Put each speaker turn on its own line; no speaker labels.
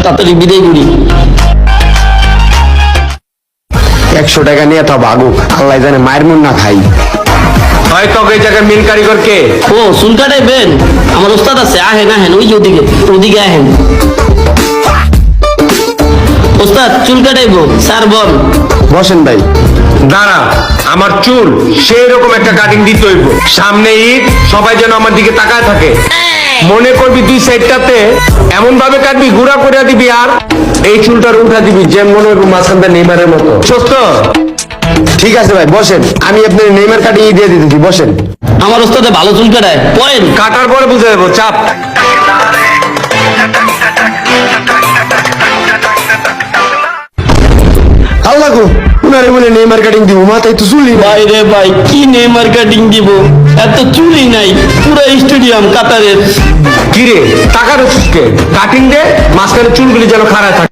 তাড়াতাড়ি বিদায় করি।
100 টাকা নিয়ে তো বাগুক, আল্লাহ জানে মায়ের মন না খাই।
হয়তো এই জায়গায় মেন কারিগর কে?
ও চুল কাটাইবেন? আমার ওস্তাদ আছে, আহেন আহেন, ওই যে ওদিকে ওদিকে আহেন। ওস্তাদ চুল কাটাইবো, স্যার বল।
বসেন ভাই।
দাঁড়া, আমার চুল সেই রকম একটা কাটিং দিতে হইব। সামনে ঈদ, সবাই যেন আমার দিকে তাকায় থাকে। মনে করবি তুই সাইডটাতে এমন ভাবে কাটবি, গুড়া করে দিবি, আর এই চুলটার উঠা দিবি যেন মনে হইব মাঝখানটা নেইমারের মতো। সুস্থ?
ঠিক আছে ভাই বসেন, আমি আপনার নেইমার কাটিং দিয়ে দিতেছি, বসেন।
আমার ওস্তাদে ভালো চুল কাটায়, পয়েন।
কাটার পরে বুঝে যাবো, চাপ।
আল্লাহ গো, উনারে বলে নেইমার কাটিং দিব, মাথায় তো চুলই নাই।
ভাই রে ভাই, কি নেইমার কাটিং দিব, এত চুলই নাই, পুরো স্টেডিয়াম কাতারের।
কিরে টাকার ওষুধকে কাটিং দে, মাঝখানে চুলগুলি যেন খাড়া থাকে।